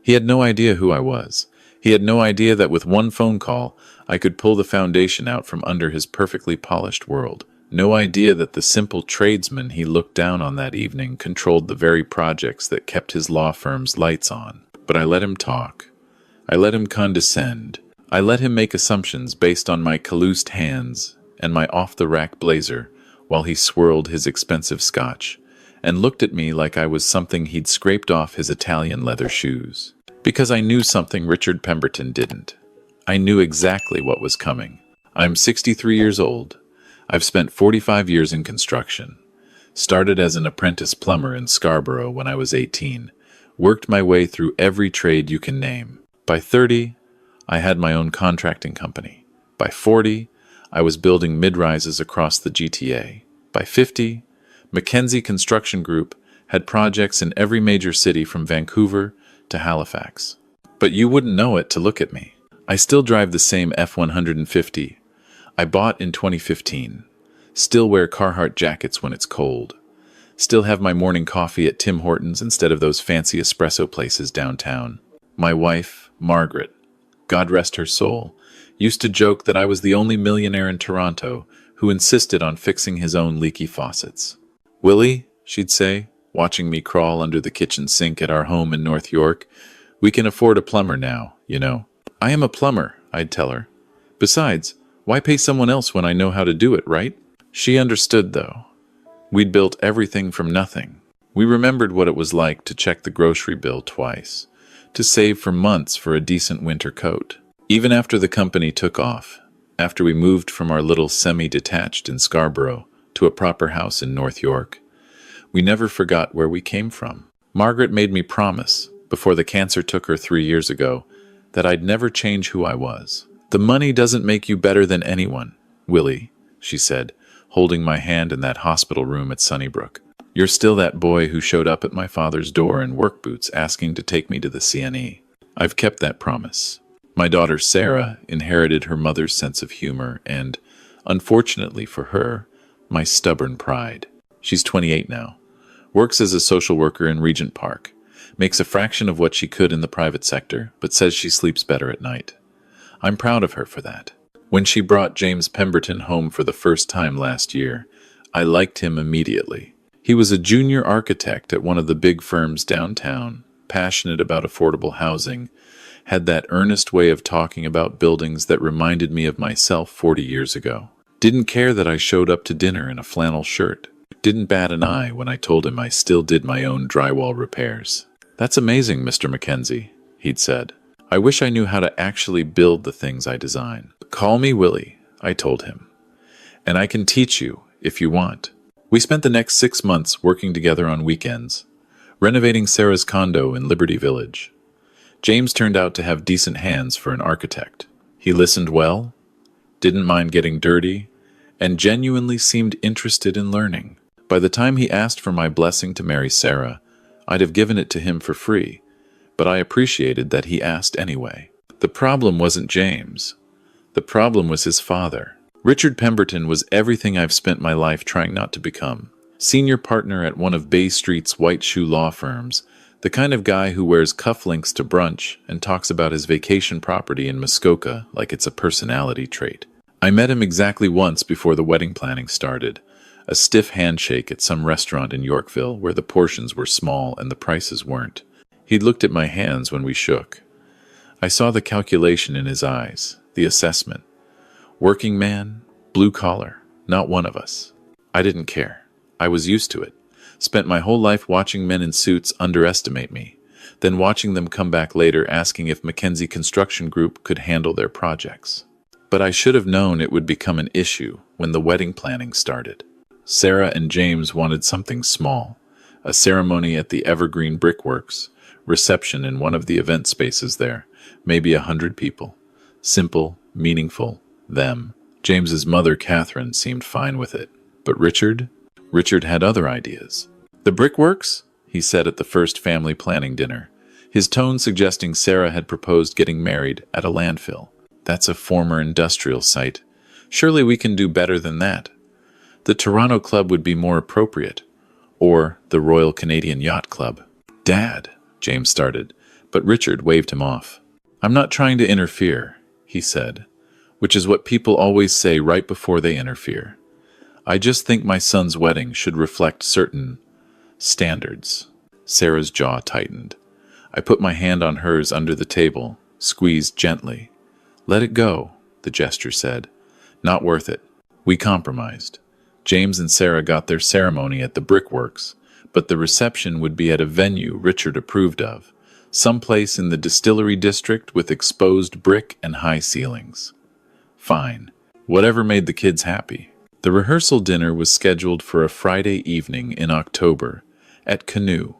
He had no idea who I was. He had no idea that with one phone call, I could pull the foundation out from under his perfectly polished world. No idea that the simple tradesman he looked down on that evening controlled the very projects that kept his law firm's lights on. But I let him talk. I let him condescend. I let him make assumptions based on my calloused hands and my off-the-rack blazer while he swirled his expensive scotch and looked at me like I was something he'd scraped off his Italian leather shoes. Because I knew something Richard Pemberton didn't. I knew exactly what was coming. I'm 63 years old. I've spent 45 years in construction. Started as an apprentice plumber in Scarborough when I was 18. Worked my way through every trade you can name. By 30, I had my own contracting company. By 40, I was building mid-rises across the GTA. By 50, Mackenzie Construction Group had projects in every major city from Vancouver to Halifax. But you wouldn't know it to look at me. I still drive the same F-150 I bought in 2015. Still wear Carhartt jackets when it's cold. Still have my morning coffee at Tim Hortons instead of those fancy espresso places downtown. My wife, Margaret, God rest her soul, used to joke that I was the only millionaire in Toronto who insisted on fixing his own leaky faucets. "Willie," she'd say, watching me crawl under the kitchen sink at our home in North York, "we can afford a plumber now, you know." "I am a plumber," I'd tell her. "Besides, why pay someone else when I know how to do it, right?" She understood, though. We'd built everything from nothing. We remembered what it was like to check the grocery bill twice, to save for months for a decent winter coat. Even after the company took off, after we moved from our little semi-detached in Scarborough to a proper house in North York, we never forgot where we came from. Margaret made me promise, before the cancer took her 3 years ago, that I'd never change who I was. "The money doesn't make you better than anyone, Willie," she said, holding my hand in that hospital room at Sunnybrook. "You're still that boy who showed up at my father's door in work boots asking to take me to the CNE. I've kept that promise." My daughter Sarah inherited her mother's sense of humor and, unfortunately for her, my stubborn pride. She's 28 now. Works as a social worker in Regent Park. Makes a fraction of what she could in the private sector, but says she sleeps better at night. I'm proud of her for that. When she brought James Pemberton home for the first time last year, I liked him immediately. He was a junior architect at one of the big firms downtown, passionate about affordable housing, had that earnest way of talking about buildings that reminded me of myself 40 years ago. Didn't care that I showed up to dinner in a flannel shirt. Didn't bat an eye when I told him I still did my own drywall repairs. "That's amazing, Mr. Mackenzie," he'd said. "I wish I knew how to actually build the things I design." "Call me Willie," I told him. "And I can teach you, if you want." We spent the next 6 months working together on weekends, renovating Sarah's condo in Liberty Village. James turned out to have decent hands for an architect. He listened well, didn't mind getting dirty, and genuinely seemed interested in learning. By the time he asked for my blessing to marry Sarah, I'd have given it to him for free, but I appreciated that he asked anyway. The problem wasn't James. The problem was his father. Richard Pemberton was everything I've spent my life trying not to become. Senior partner at one of Bay Street's white shoe law firms, the kind of guy who wears cufflinks to brunch and talks about his vacation property in Muskoka like it's a personality trait. I met him exactly once before the wedding planning started, a stiff handshake at some restaurant in Yorkville where the portions were small and the prices weren't. He'd looked at my hands when we shook. I saw the calculation in his eyes, the assessment. Working man, blue collar, not one of us. I didn't care. I was used to it. Spent my whole life watching men in suits underestimate me, then watching them come back later asking if Mackenzie Construction Group could handle their projects. But I should have known it would become an issue when the wedding planning started. Sarah and James wanted something small, a ceremony at the Evergreen Brickworks, reception in one of the event spaces there, maybe 100 people. Simple, meaningful, them. James's mother, Catherine, seemed fine with it. But Richard had other ideas. "The Brickworks?" he said at the first family planning dinner, his tone suggesting Sarah had proposed getting married at a landfill. "That's a former industrial site. Surely we can do better than that. The Toronto Club would be more appropriate. Or the Royal Canadian Yacht Club." "Dad," James started, But Richard waved him off. "I'm not trying to interfere," he said, which is what people always say right before they interfere. "I just think my son's wedding should reflect certain standards." Sarah's jaw tightened. I put my hand on hers under the table, squeezed gently. "Let it go," the gesture said. "Not worth it." We compromised. James and Sarah got their ceremony at the brickworks, but the reception would be at a venue Richard approved of, someplace in the distillery district with exposed brick and high ceilings. Fine. Whatever made the kids happy. The rehearsal dinner was scheduled for a Friday evening in October at Canoe,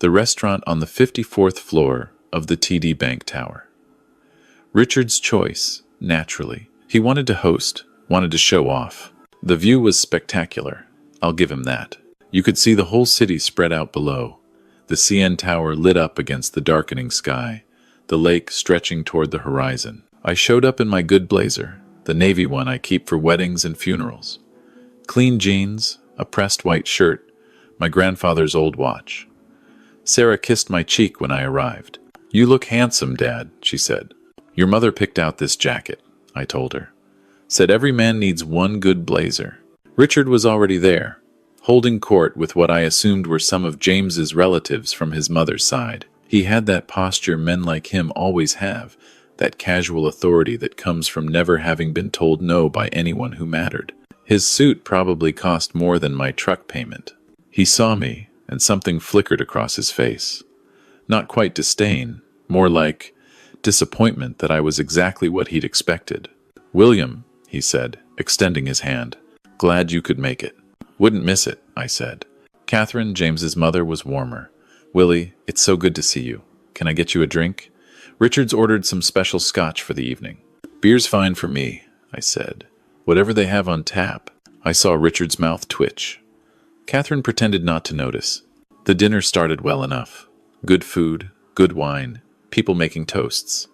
the restaurant on the 54th floor of the TD Bank Tower. Richard's choice, naturally. He wanted to host, wanted to show off. The view was spectacular. I'll give him that. You could see the whole city spread out below, the CN Tower lit up against the darkening sky, the lake stretching toward the horizon. I showed up in my good blazer, the navy one I keep for weddings and funerals. Clean jeans, a pressed white shirt, my grandfather's old watch. Sarah kissed my cheek when I arrived. "You look handsome, Dad," she said. "Your mother picked out this jacket," I told her. "Said every man needs one good blazer." Richard was already there, holding court with what I assumed were some of James's relatives from his mother's side. He had that posture men like him always have, that casual authority that comes from never having been told no by anyone who mattered. His suit probably cost more than my truck payment. He saw me, and something flickered across his face. Not quite disdain, more like disappointment that I was exactly what he'd expected. "William," he said, extending his hand. "Glad you could make it." "Wouldn't miss it," I said. Catherine, James's mother, was warmer. "Willie, it's so good to see you. Can I get you a drink?" Richard's ordered some special scotch for the evening. "Beer's fine for me," I said. "Whatever they have on tap." I saw Richard's mouth twitch. Catherine pretended not to notice. The dinner started well enough. Good food, good wine, people making toasts.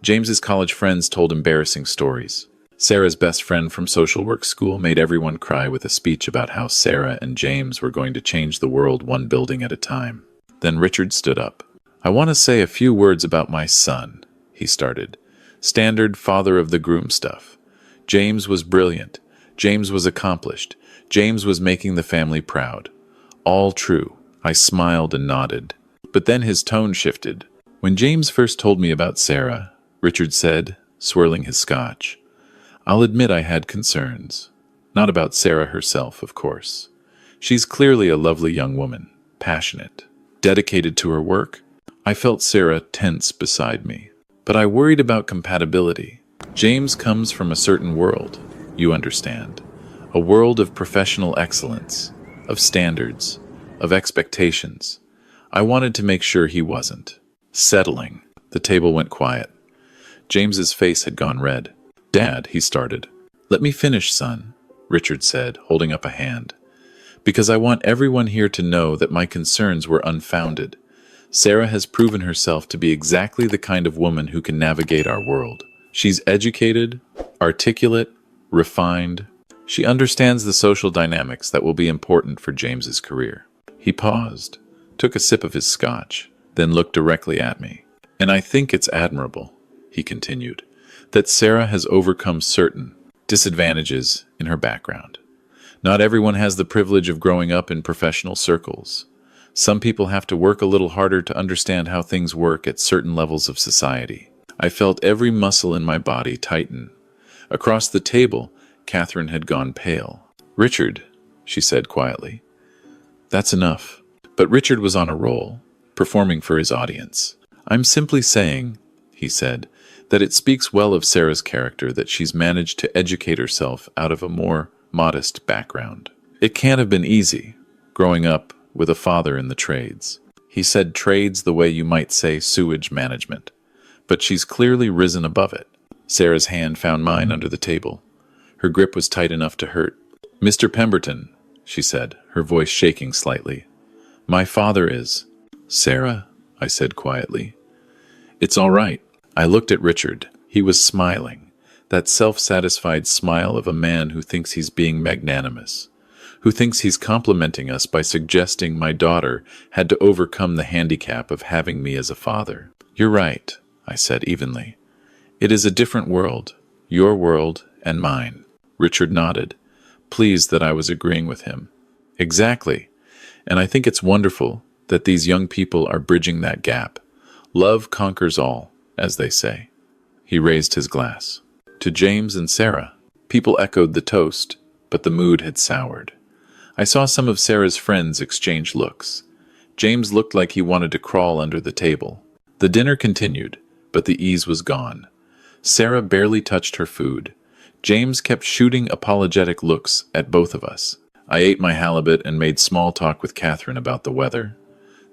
James's college friends told embarrassing stories. Sarah's best friend from social work school made everyone cry with a speech about how Sarah and James were going to change the world one building at a time. Then Richard stood up. "I want to say a few words about my son," he started. Standard father of the groom stuff. James was brilliant. James was accomplished. James was making the family proud. All true. I smiled and nodded. But then his tone shifted. "When James first told me about Sarah," Richard said, swirling his scotch, "I'll admit I had concerns. Not about Sarah herself, of course. She's clearly a lovely young woman, passionate, dedicated to her work. I felt Sarah tense beside me. But I worried about compatibility. James comes from a certain world, you understand. A world of professional excellence, of standards, of expectations. I wanted to make sure he wasn't. Settling." The table went quiet. James's face had gone red. "Dad," he started. "Let me finish, son," Richard said, holding up a hand. "Because I want everyone here to know that my concerns were unfounded. Sarah has proven herself to be exactly the kind of woman who can navigate our world. She's educated, articulate, refined. She understands the social dynamics that will be important for James's career." He paused, took a sip of his scotch, then looked directly at me. "And I think it's admirable," he continued, "that Sarah has overcome certain disadvantages in her background. Not everyone has the privilege of growing up in professional circles. Some people have to work a little harder to understand how things work at certain levels of society." I felt every muscle in my body tighten. Across the table, Catherine had gone pale. "Richard," she said quietly. "That's enough." But Richard was on a roll, performing for his audience. "I'm simply saying," he said, "that it speaks well of Sarah's character that she's managed to educate herself out of a more modest background. It can't have been easy, growing up with a father in the trades." He said trades the way you might say sewage management. "But she's clearly risen above it." Sarah's hand found mine under the table. Her grip was tight enough to hurt. "Mr. Pemberton," she said, her voice shaking slightly. "My father is—" "Sarah," I said quietly. "It's all right." I looked at Richard. He was smiling, that self-satisfied smile of a man who thinks he's being magnanimous, who thinks he's complimenting us by suggesting my daughter had to overcome the handicap of having me as a father. You're right, I said evenly. It is a different world, your world and mine. Richard nodded, pleased that I was agreeing with him. Exactly, and I think it's wonderful that these young people are bridging that gap. Love conquers all, as they say. He raised his glass. To James and Sarah. People echoed the toast, but the mood had soured. I saw some of Sarah's friends exchange looks. James looked like he wanted to crawl under the table. The dinner continued, but the ease was gone. Sarah barely touched her food. James kept shooting apologetic looks at both of us. I ate my halibut and made small talk with Catherine about the weather.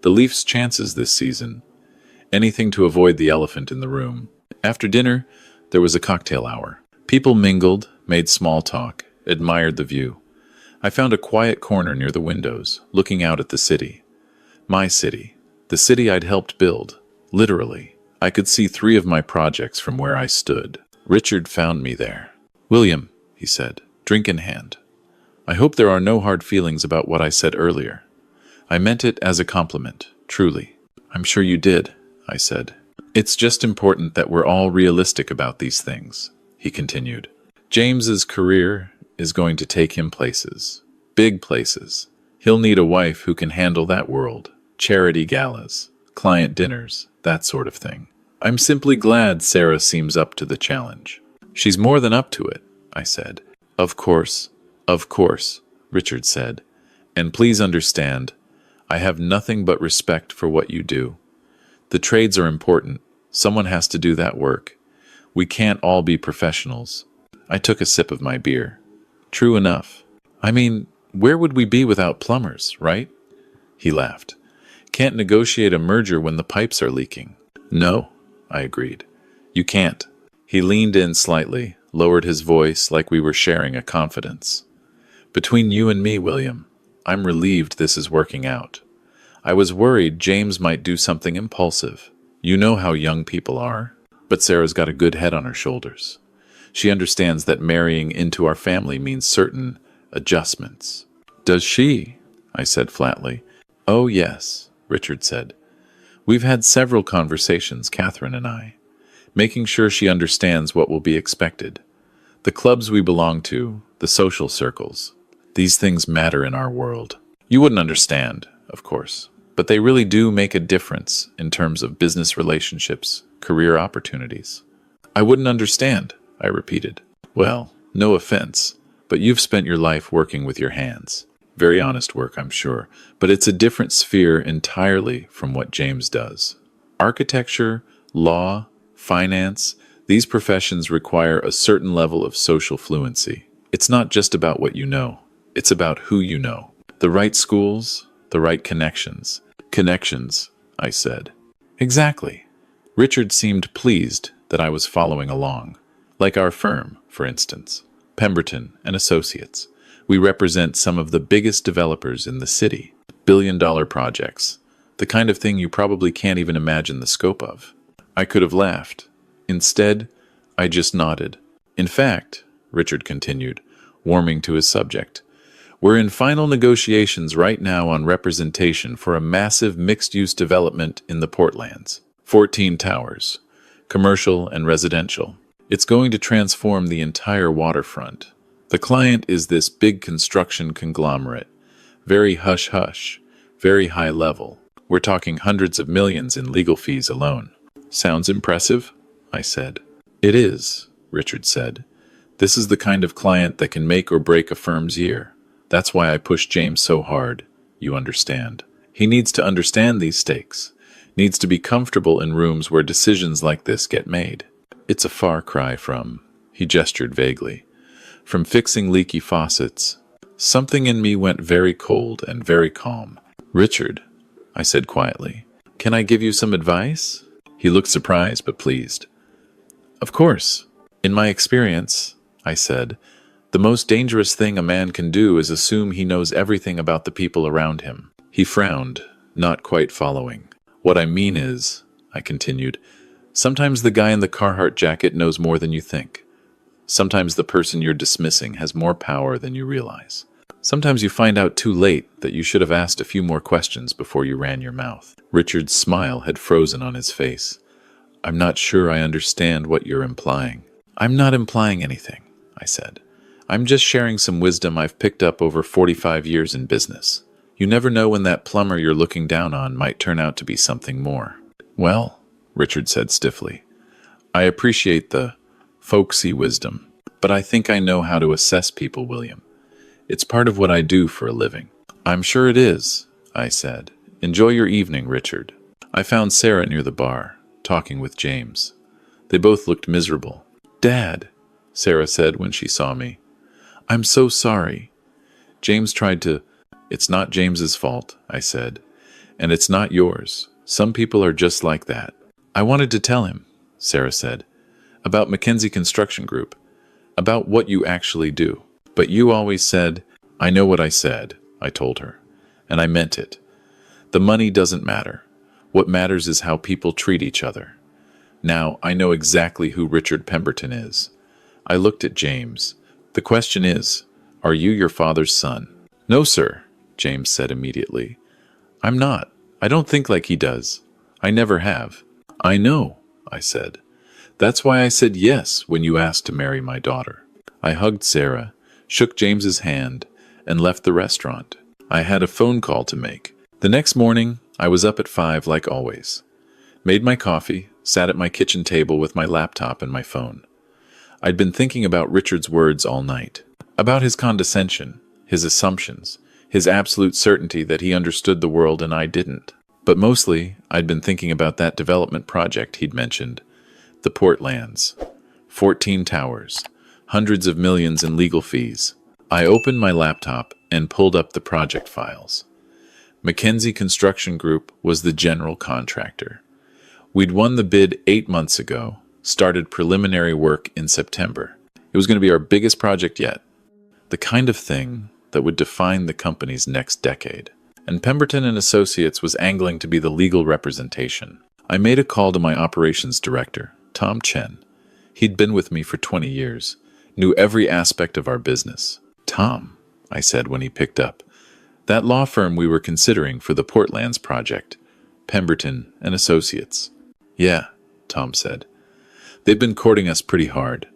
The Leafs' chances this season. Anything to avoid the elephant in the room. After dinner, there was a cocktail hour. People mingled, made small talk, admired the view. I found a quiet corner near the windows, looking out at the city. My city. The city I'd helped build. Literally. I could see 3 of my projects from where I stood. Richard found me there. William, he said, drink in hand. I hope there are no hard feelings about what I said earlier. I meant it as a compliment, truly. I'm sure you did, I said. It's just important that we're all realistic about these things, he continued. James's career is going to take him places. Big places. He'll need a wife who can handle that world. Charity galas, client dinners, that sort of thing. I'm simply glad Sarah seems up to the challenge. She's more than up to it, I said. Of course, Richard said. And please understand, I have nothing but respect for what you do. The trades are important. Someone has to do that work. We can't all be professionals. I took a sip of my beer. True enough. I mean, where would we be without plumbers, right? He laughed. Can't negotiate a merger when the pipes are leaking. No, I agreed. You can't. He leaned in slightly, lowered his voice like we were sharing a confidence. Between you and me, William, I'm relieved this is working out. I was worried James might do something impulsive. You know how young people are. But Sarah's got a good head on her shoulders. She understands that marrying into our family means certain adjustments. Does she? I said flatly. Oh, yes, Richard said. We've had several conversations, Catherine and I, making sure she understands what will be expected. The clubs we belong to, the social circles, these things matter in our world. You wouldn't understand, of course, but they really do make a difference in terms of business relationships, career opportunities. I wouldn't understand, I repeated. Well, no offense, but you've spent your life working with your hands. Very honest work, I'm sure, but it's a different sphere entirely from what James does. Architecture, law, finance, these professions require a certain level of social fluency. It's not just about what you know, it's about who you know. The right schools, the right connections. Connections, I said. Exactly. Richard seemed pleased that I was following along. Like our firm, for instance, Pemberton and Associates. We represent some of the biggest developers in the city, billion-dollar projects, the kind of thing you probably can't even imagine the scope of. I could have laughed. Instead, I just nodded. In fact, Richard continued, warming to his subject, we're in final negotiations right now on representation for a massive mixed-use development in the Portlands. 14 towers, commercial and residential. It's going to transform the entire waterfront. The client is this big construction conglomerate. Very hush-hush, very high level. We're talking hundreds of millions in legal fees alone. Sounds impressive? I said. It is, Richard said. This is the kind of client that can make or break a firm's year. That's why I push James so hard, you understand. He needs to understand these stakes, needs to be comfortable in rooms where decisions like this get made. It's a far cry from, he gestured vaguely, from fixing leaky faucets. Something in me went very cold and very calm. Richard, I said quietly, can I give you some advice? He looked surprised but pleased. Of course. In my experience, I said, the most dangerous thing a man can do is assume he knows everything about the people around him. He frowned, not quite following. What I mean is, I continued, sometimes the guy in the Carhartt jacket knows more than you think. Sometimes the person you're dismissing has more power than you realize. Sometimes you find out too late that you should have asked a few more questions before you ran your mouth. Richard's smile had frozen on his face. I'm not sure I understand what you're implying. I'm not implying anything, I said. I'm just sharing some wisdom I've picked up over 45 years in business. You never know when that plumber you're looking down on might turn out to be something more. Well, Richard said stiffly, I appreciate the folksy wisdom, but I think I know how to assess people, William. It's part of what I do for a living. I'm sure it is, I said. Enjoy your evening, Richard. I found Sarah near the bar, talking with James. They both looked miserable. Dad, Sarah said when she saw me. I'm so sorry. James tried to... It's not James's fault, I said. And it's not yours. Some people are just like that. I wanted to tell him, Sarah said, about Mackenzie Construction Group, about what you actually do. But you always said, I know what I said, I told her. And I meant it. The money doesn't matter. What matters is how people treat each other. Now, I know exactly who Richard Pemberton is. I looked at James. The question is, are you your father's son? No, sir, James said immediately. I'm not. I don't think like he does. I never have. I know, I said. That's why I said yes when you asked to marry my daughter. I hugged Sarah, shook James's hand, and left the restaurant. I had a phone call to make. The next morning, I was up at 5 like always. Made my coffee, sat at my kitchen table with my laptop and my phone. I'd been thinking about Richard's words all night. About his condescension, his assumptions, his absolute certainty that he understood the world and I didn't. But mostly, I'd been thinking about that development project he'd mentioned. The Portlands. 14 towers. Hundreds of millions in legal fees. I opened my laptop and pulled up the project files. Mackenzie Construction Group was the general contractor. We'd won the bid 8 months ago, started preliminary work in September. It was going to be our biggest project yet. The kind of thing that would define the company's next decade. And Pemberton and Associates was angling to be the legal representation. I made a call to my operations director, Tom Chen. He'd been with me for 20 years, knew every aspect of our business. Tom, I said when he picked up, that law firm we were considering for the Portlands project, Pemberton and Associates. Yeah, Tom said. They've been courting us pretty hard.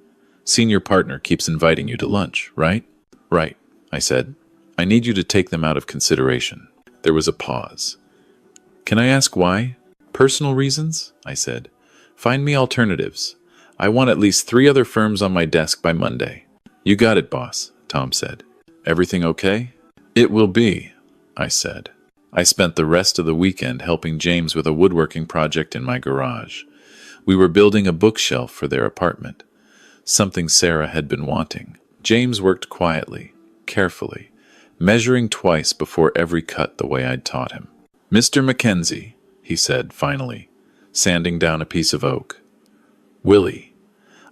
Senior partner keeps inviting you to lunch, right? Right, I said. I need you to take them out of consideration. There was a pause. Can I ask why? Personal reasons, I said. Find me alternatives. I want at least 3 other firms on my desk by Monday. You got it, boss, Tom said. Everything okay? It will be, I said. I spent the rest of the weekend helping James with a woodworking project in my garage. We were building a bookshelf for their apartment, something Sarah had been wanting. James worked quietly, carefully, measuring twice before every cut the way I'd taught him. Mr. Mackenzie, he said finally, sanding down a piece of oak. Willie,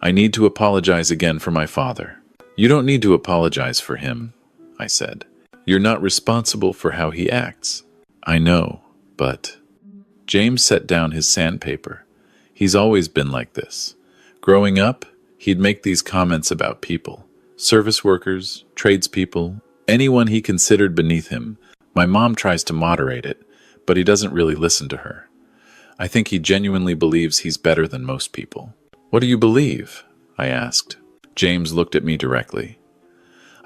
I need to apologize again for my father. You don't need to apologize for him, I said. You're not responsible for how he acts. I know, but... James set down his sandpaper. He's always been like this. Growing up, he'd make these comments about people. Service workers, tradespeople, anyone he considered beneath him. My mom tries to moderate it, but he doesn't really listen to her. I think he genuinely believes he's better than most people. What do you believe? I asked. James looked at me directly.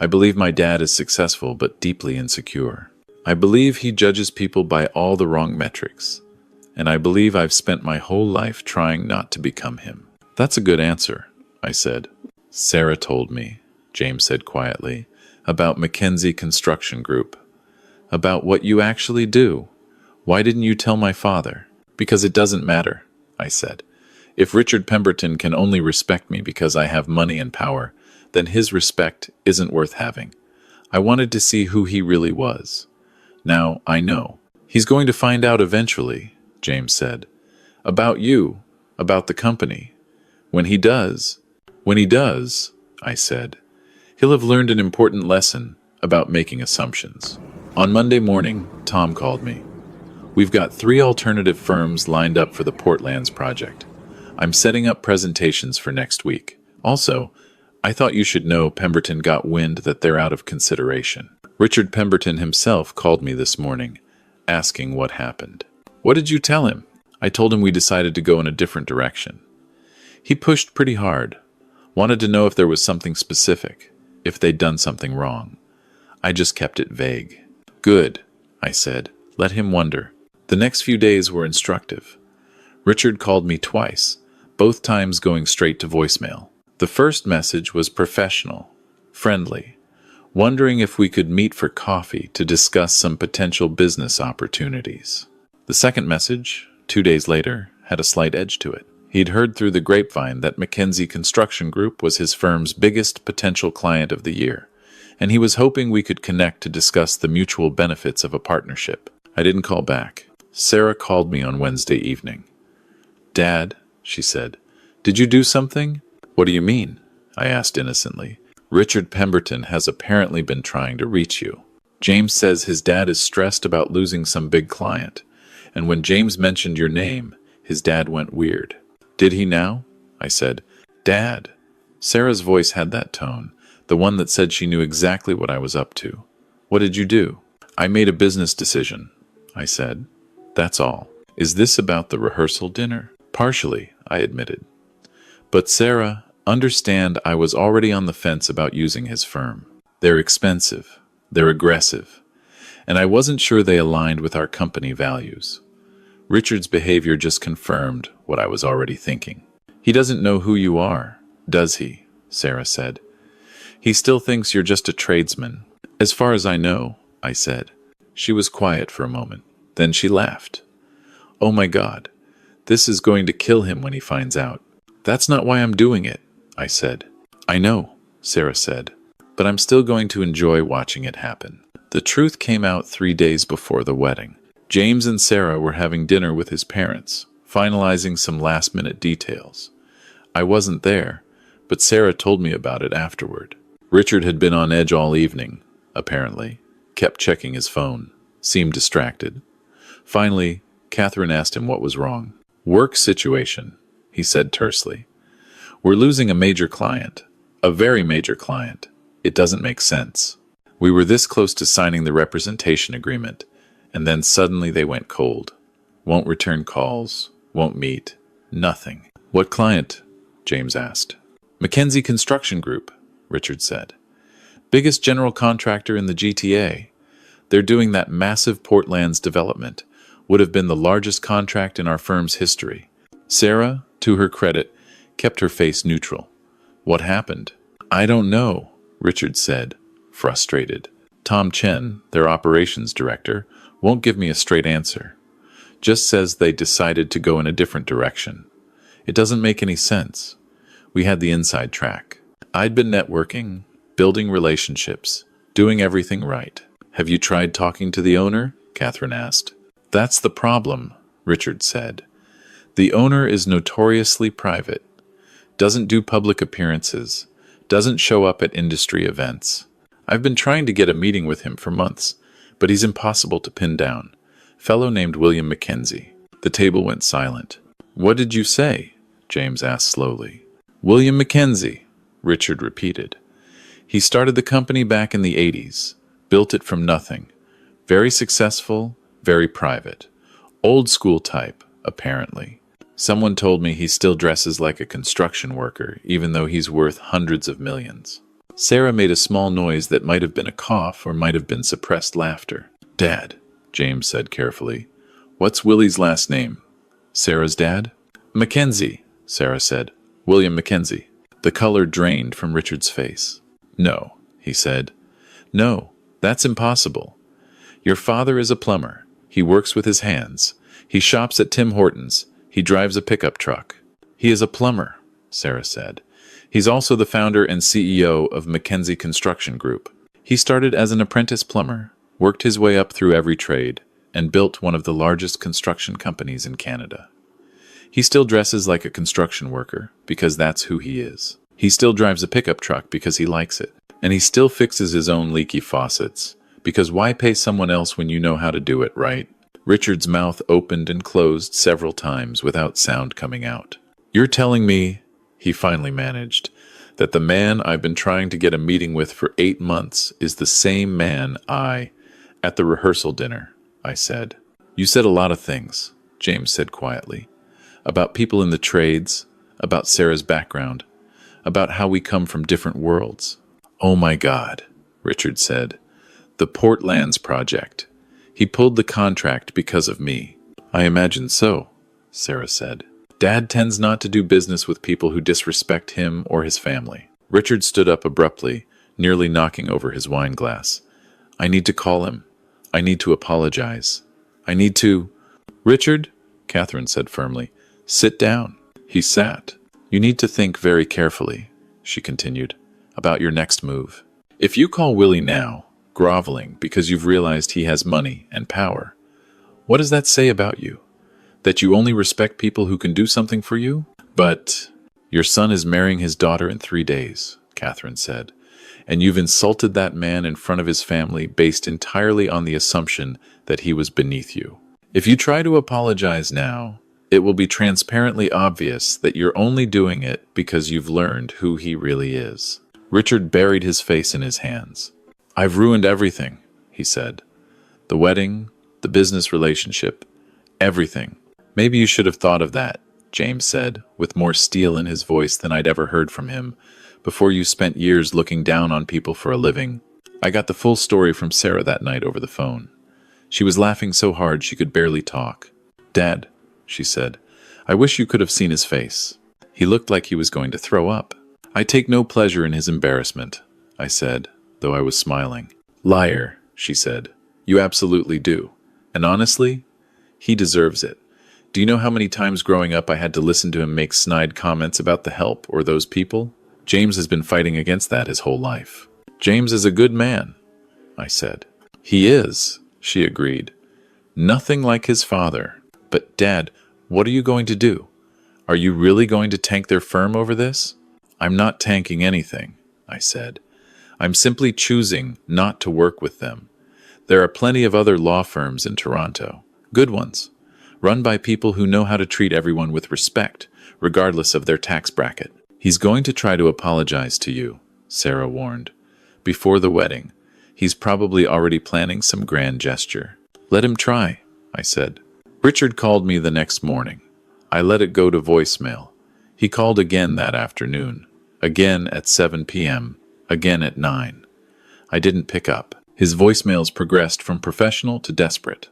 I believe my dad is successful but deeply insecure. I believe he judges people by all the wrong metrics. And I believe I've spent my whole life trying not to become him. That's a good answer, I said. Sarah told me, James said quietly, about Mackenzie Construction Group. About what you actually do. Why didn't you tell my father? Because it doesn't matter, I said. If Richard Pemberton can only respect me because I have money and power, then his respect isn't worth having. I wanted to see who he really was. Now I know. He's going to find out eventually, James said. About you, about the company. When he does, I said, he'll have learned an important lesson about making assumptions. On Monday morning, Tom called me. We've got 3 alternative firms lined up for the Portlands project. I'm setting up presentations for next week. Also, I thought you should know Pemberton got wind that they're out of consideration. Richard Pemberton himself called me this morning, asking what happened. What did you tell him? I told him we decided to go in a different direction. He pushed pretty hard, wanted to know if there was something specific, if they'd done something wrong. I just kept it vague. Good, I said. Let him wonder. The next few days were instructive. Richard called me twice, both times going straight to voicemail. The first message was professional, friendly, wondering if we could meet for coffee to discuss some potential business opportunities. The second message, 2 days later, had a slight edge to it. He'd heard through the grapevine that Mackenzie Construction Group was his firm's biggest potential client of the year, and he was hoping we could connect to discuss the mutual benefits of a partnership. I didn't call back. Sarah called me on Wednesday evening. "Dad," she said, "did you do something?" "What do you mean?" I asked innocently. "Richard Pemberton has apparently been trying to reach you. James says his dad is stressed about losing some big client, and when James mentioned your name, his dad went weird." "Did he now?" I said. "Dad." Sarah's voice had that tone, the one that said she knew exactly what I was up to. "What did you do?" "I made a business decision," I said. "That's all." "Is this about the rehearsal dinner?" "Partially," I admitted. "But Sarah, understand I was already on the fence about using his firm. They're expensive, they're aggressive, and I wasn't sure they aligned with our company values. Richard's behavior just confirmed what I was already thinking." "He doesn't know who you are, does he?" Sarah said. "He still thinks you're just a tradesman." "As far as I know," I said. She was quiet for a moment. Then she laughed. "Oh my God, this is going to kill him when he finds out." "That's not why I'm doing it," I said. "I know," Sarah said, "but I'm still going to enjoy watching it happen." The truth came out 3 days before the wedding. James and Sarah were having dinner with his parents, finalizing some last-minute details. I wasn't there, but Sarah told me about it afterward. Richard had been on edge all evening, apparently, kept checking his phone, seemed distracted. Finally, Catherine asked him what was wrong. "Work situation," he said tersely. "We're losing a major client, a very major client. It doesn't make sense. We were this close to signing the representation agreement, and then suddenly they went cold. Won't return calls, won't meet, nothing." "What client?" James asked. "Mackenzie Construction Group," Richard said. "Biggest general contractor in the GTA. They're doing that massive Portlands development. Would have been the largest contract in our firm's history." Sarah, to her credit, kept her face neutral. "What happened?" "I don't know," Richard said, frustrated. "Tom Chen, their operations director, won't give me a straight answer. Just says they decided to go in a different direction. It doesn't make any sense. We had the inside track. I'd been networking, building relationships, doing everything right." "Have you tried talking to the owner?" Catherine asked. "That's the problem," Richard said. "The owner is notoriously private, doesn't do public appearances, doesn't show up at industry events. I've been trying to get a meeting with him for months, but he's impossible to pin down. Fellow named William Mackenzie." The table went silent. "What did you say?" James asked slowly. "William Mackenzie," Richard repeated. "He started the company back in the 80s, built it from nothing. Very successful, very private. Old school type, apparently. Someone told me he still dresses like a construction worker, even though he's worth hundreds of millions." Sarah made a small noise that might have been a cough or might have been suppressed laughter. "Dad," James said carefully. "What's Willie's last name?" "Sarah's dad?" "Mackenzie," Sarah said. "William Mackenzie." The color drained from Richard's face. "No," he said. "No, that's impossible. Your father is a plumber. He works with his hands. He shops at Tim Hortons. He drives a pickup truck." "He is a plumber," Sarah said. "He's also the founder and CEO of Mackenzie Construction Group. He started as an apprentice plumber, worked his way up through every trade, and built one of the largest construction companies in Canada. He still dresses like a construction worker because that's who he is. He still drives a pickup truck because he likes it. And he still fixes his own leaky faucets, because why pay someone else when you know how to do it, right?" Richard's mouth opened and closed several times without sound coming out. "You're telling me," he finally managed, "that the man I've been trying to get a meeting with for 8 months is the same man at the rehearsal dinner," I said. "You said a lot of things," James said quietly. About people in the trades, about Sarah's background, about how we come from different worlds. Oh my God, Richard said. The Portlands project. He pulled the contract because of me. I imagine so, Sarah said. Dad tends not to do business with people who disrespect him or his family. Richard stood up abruptly, nearly knocking over his wine glass. I need to call him. I need to apologize. I need to... Richard, Catherine said firmly, sit down. He sat. You need to think very carefully, she continued, about your next move. If you call Willie now, groveling because you've realized he has money and power, what does that say about you? That you only respect people who can do something for you? But your son is marrying his daughter in 3 days, Catherine said, and you've insulted that man in front of his family based entirely on the assumption that he was beneath you. If you try to apologize now, it will be transparently obvious that you're only doing it because you've learned who he really is. Richard buried his face in his hands. I've ruined everything, he said. The wedding, the business relationship, everything. Maybe you should have thought of that, James said, with more steel in his voice than I'd ever heard from him, before you spent years looking down on people for a living. I got the full story from Sarah that night over the phone. She was laughing so hard she could barely talk. Dad, she said, I wish you could have seen his face. He looked like he was going to throw up. I take no pleasure in his embarrassment, I said, though I was smiling. Liar, she said. You absolutely do. And honestly, he deserves it. Do you know how many times growing up I had to listen to him make snide comments about the help or those people? James has been fighting against that his whole life. James is a good man, I said. He is, she agreed. Nothing like his father. But, Dad, what are you going to do? Are you really going to tank their firm over this? I'm not tanking anything, I said. I'm simply choosing not to work with them. There are plenty of other law firms in Toronto. Good ones. Run by people who know how to treat everyone with respect, regardless of their tax bracket. He's going to try to apologize to you, Sarah warned. Before the wedding, he's probably already planning some grand gesture. Let him try, I said. Richard called me the next morning. I let it go to voicemail. He called again that afternoon, again at 7 p.m., again at 9. I didn't pick up. His voicemails progressed from professional to desperate.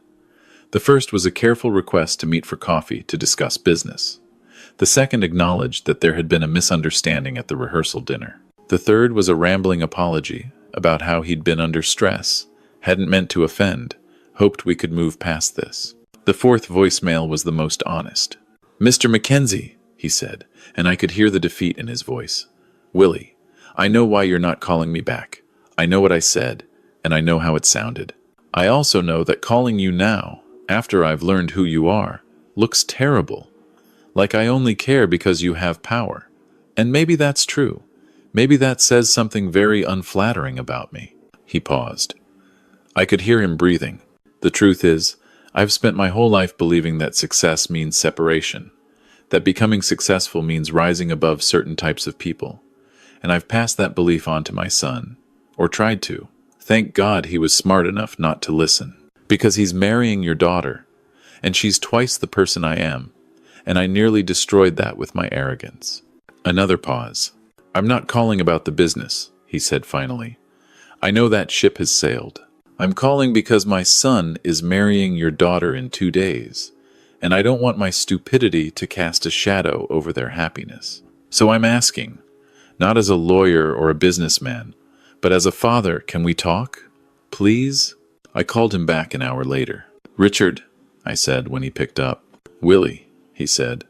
The first was a careful request to meet for coffee to discuss business. The second acknowledged that there had been a misunderstanding at the rehearsal dinner. The third was a rambling apology about how he'd been under stress, hadn't meant to offend, hoped we could move past this. The fourth voicemail was the most honest. Mr. Mackenzie, he said, and I could hear the defeat in his voice. Willie, I know why you're not calling me back. I know what I said, and I know how it sounded. I also know that calling you now, after I've learned who you are, looks terrible. Like I only care because you have power. And maybe that's true. Maybe that says something very unflattering about me. He paused. I could hear him breathing. The truth is, I've spent my whole life believing that success means separation, that becoming successful means rising above certain types of people. And I've passed that belief on to my son, or tried to. Thank God he was smart enough not to listen. Because he's marrying your daughter, and she's twice the person I am, and I nearly destroyed that with my arrogance. Another pause. I'm not calling about the business, he said finally. I know that ship has sailed. I'm calling because my son is marrying your daughter in 2 days, and I don't want my stupidity to cast a shadow over their happiness. So I'm asking, not as a lawyer or a businessman, but as a father, can we talk? Please? I called him back an hour later. Richard, I said when he picked up. Willie, he said.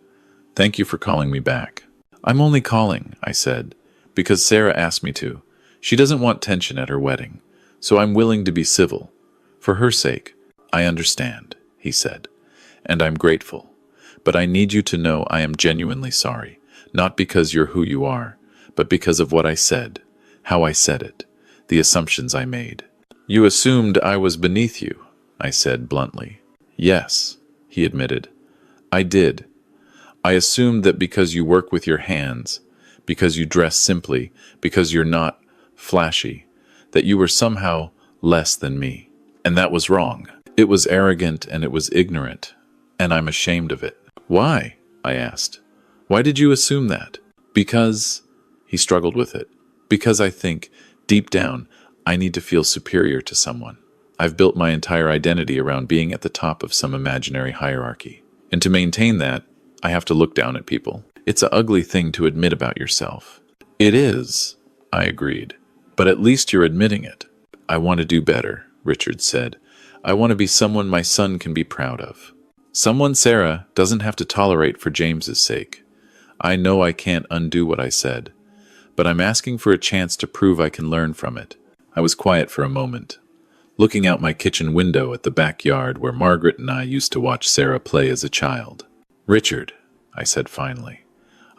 Thank you for calling me back. I'm only calling, I said, because Sarah asked me to. She doesn't want tension at her wedding, so I'm willing to be civil. For her sake, I understand, he said, and I'm grateful. But I need you to know I am genuinely sorry, not because you're who you are, but because of what I said, how I said it, the assumptions I made. You assumed I was beneath you, I said bluntly. Yes, he admitted. I did. I assumed that because you work with your hands, because you dress simply, because you're not flashy, that you were somehow less than me. And that was wrong. It was arrogant and it was ignorant. and I'm ashamed of it. Why? I asked. Why did you assume that? Because, he struggled with it. Because I think, deep down, I need to feel superior to someone. I've built my entire identity around being at the top of some imaginary hierarchy. And to maintain that, I have to look down at people. It's an ugly thing to admit about yourself. It is, I agreed. But at least you're admitting it. I want to do better, Richard said. I want to be someone my son can be proud of. Someone Sarah doesn't have to tolerate for James's sake. I know I can't undo what I said, but I'm asking for a chance to prove I can learn from it. I was quiet for a moment, looking out my kitchen window at the backyard where Margaret and I used to watch Sarah play as a child. Richard, I said finally,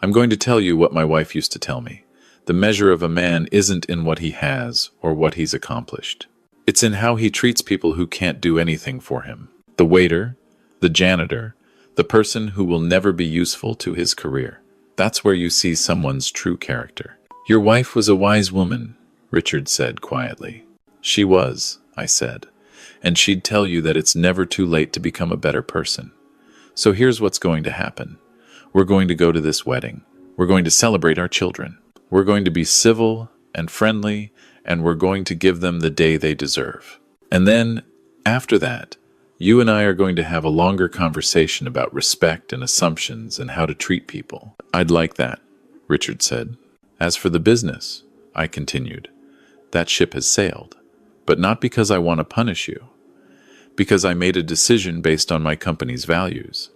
I'm going to tell you what my wife used to tell me. The measure of a man isn't in what he has or what he's accomplished. It's in how he treats people who can't do anything for him. The waiter, the janitor, the person who will never be useful to his career. That's where you see someone's true character. Your wife was a wise woman, Richard said quietly. She was, I said, and she'd tell you that it's never too late to become a better person. So here's what's going to happen. We're going to go to this wedding. We're going to celebrate our children. We're going to be civil and friendly, and we're going to give them the day they deserve. And then, after that, you and I are going to have a longer conversation about respect and assumptions and how to treat people. I'd like that, Richard said. As for the business, I continued, that ship has sailed. But not because I want to punish you. Because I made a decision based on my company's values,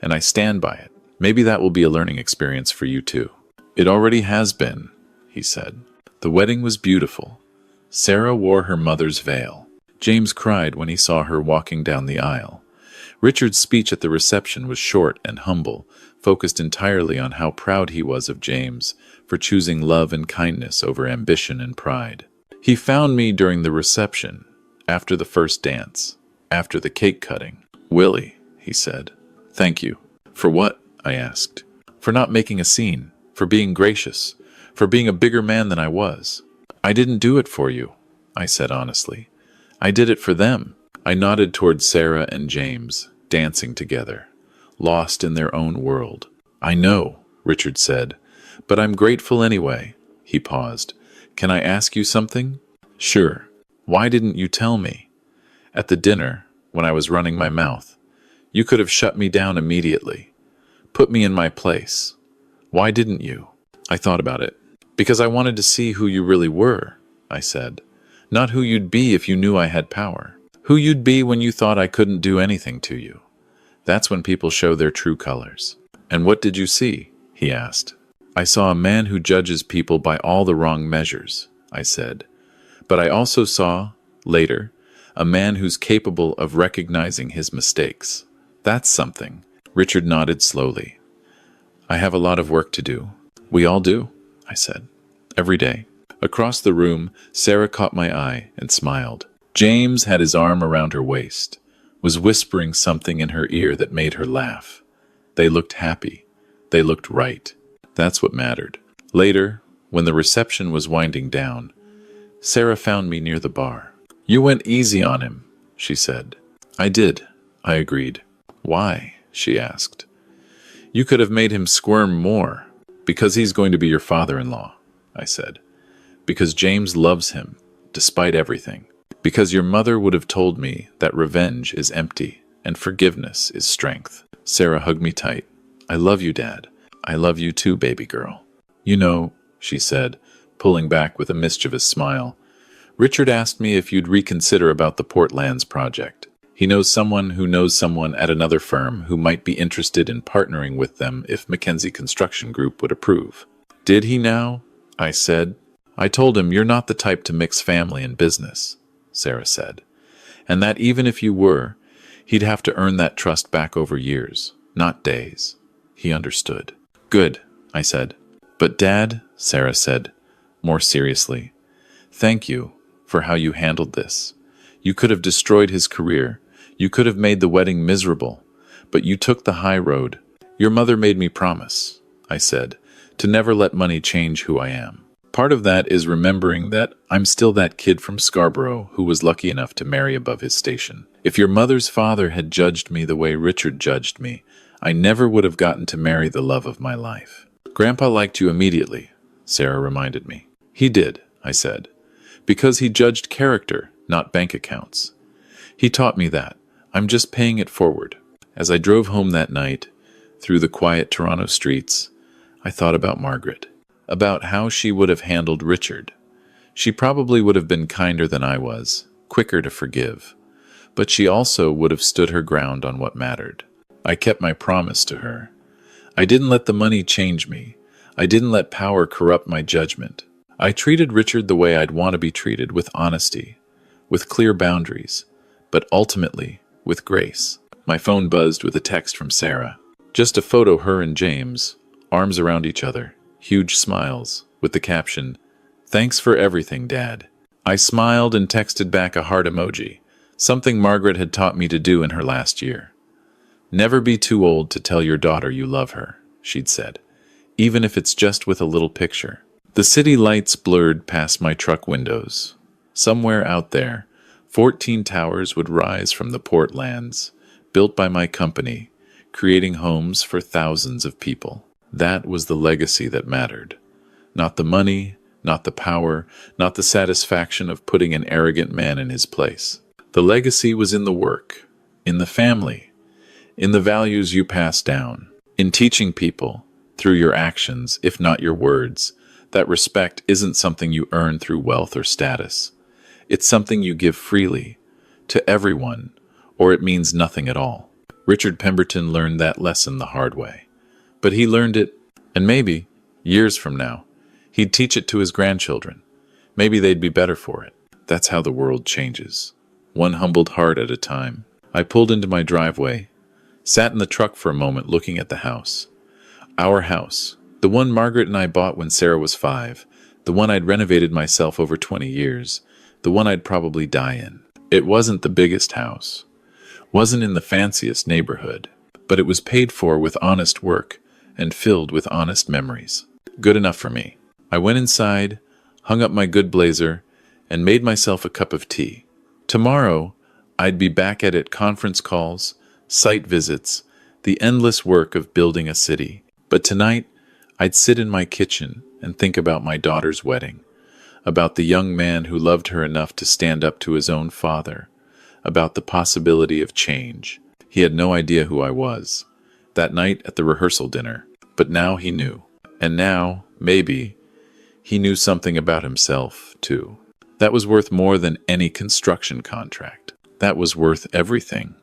and I stand by it. Maybe that will be a learning experience for you too. It already has been, he said. The wedding was beautiful. Sarah wore her mother's veil. James cried when he saw her walking down the aisle. Richard's speech at the reception was short and humble, focused entirely on how proud he was of James for choosing love and kindness over ambition and pride. He found me during the reception, after the first dance, after the cake cutting. Willie, he said. Thank you. For what? I asked. For not making a scene, for being gracious, for being a bigger man than I was. I didn't do it for you, I said honestly. I did it for them. I nodded toward Sarah and James, dancing together, lost in their own world. I know, Richard said, but I'm grateful anyway. He paused. Can I ask you something? Sure. Why didn't you tell me? At the dinner, when I was running my mouth, you could have shut me down immediately. Put me in my place. Why didn't you? I thought about it. Because I wanted to see who you really were, I said. Not who you'd be if you knew I had power. Who you'd be when you thought I couldn't do anything to you. That's when people show their true colors. And what did you see? He asked. I saw a man who judges people by all the wrong measures, I said. But I also saw, later, a man who's capable of recognizing his mistakes. That's something. Richard nodded slowly. I have a lot of work to do. We all do, I said. Every day. Across the room, Sarah caught my eye and smiled. James had his arm around her waist, was whispering something in her ear that made her laugh. They looked happy. They looked right. That's what mattered. Later, when the reception was winding down, Sarah found me near the bar. You went easy on him, she said. I did, I agreed. Why? She asked. You could have made him squirm more. Because he's going to be your father-in-law, I said. Because James loves him, despite everything. Because your mother would have told me that revenge is empty and forgiveness is strength. Sarah hugged me tight. I love you, Dad. I love you too, baby girl. You know, she said, pulling back with a mischievous smile, Richard asked me if you'd reconsider about the Port Lands project. He knows someone who knows someone at another firm who might be interested in partnering with them if Mackenzie Construction Group would approve. Did he now? I said. I told him you're not the type to mix family and business, Sarah said, and that even if you were, he'd have to earn that trust back over years, not days. He understood. Good, I said. But Dad, Sarah said, more seriously, thank you for how you handled this. You could have destroyed his career. You could have made the wedding miserable, but you took the high road. Your mother made me promise, I said, to never let money change who I am. Part of that is remembering that I'm still that kid from Scarborough who was lucky enough to marry above his station. If your mother's father had judged me the way Richard judged me, I never would have gotten to marry the love of my life. Grandpa liked you immediately, Sarah reminded me. He did, I said, because he judged character, not bank accounts. He taught me that. I'm just paying it forward. As I drove home that night, through the quiet Toronto streets, I thought about Margaret, about how she would have handled Richard. She probably would have been kinder than I was, quicker to forgive, but she also would have stood her ground on what mattered. I kept my promise to her. I didn't let the money change me. I didn't let power corrupt my judgment. I treated Richard the way I'd want to be treated, with honesty, with clear boundaries, but ultimately with grace. My phone buzzed with a text from Sarah. Just a photo, her and James, arms around each other, huge smiles, with the caption, "Thanks for everything, Dad." I smiled and texted back a heart emoji, something Margaret had taught me to do in her last year. "Never be too old to tell your daughter you love her," she'd said, "even if it's just with a little picture." The city lights blurred past my truck windows. Somewhere out there, 14 towers would rise from the port lands, built by my company, creating homes for thousands of people. That was the legacy that mattered. Not the money, not the power, not the satisfaction of putting an arrogant man in his place. The legacy was in the work, in the family, in the values you pass down, in teaching people, through your actions, if not your words, that respect isn't something you earn through wealth or status. It's something you give freely, to everyone, or it means nothing at all. Richard Pemberton learned that lesson the hard way. But he learned it, and maybe, years from now, he'd teach it to his grandchildren. Maybe they'd be better for it. That's how the world changes, one humbled heart at a time. I pulled into my driveway, sat in the truck for a moment looking at the house. Our house, the one Margaret and I bought when Sarah was 5, the one I'd renovated myself over 20 years, the one I'd probably die in. It wasn't the biggest house, wasn't in the fanciest neighborhood, but it was paid for with honest work and filled with honest memories. Good enough for me. I went inside, hung up my good blazer, and made myself a cup of tea. Tomorrow, I'd be back at it, conference calls, site visits, the endless work of building a city. But tonight, I'd sit in my kitchen and think about my daughter's wedding, about the young man who loved her enough to stand up to his own father, about the possibility of change. He had no idea who I was that night at the rehearsal dinner, but now he knew. And now, maybe, he knew something about himself, too. That was worth more than any construction contract. That was worth everything.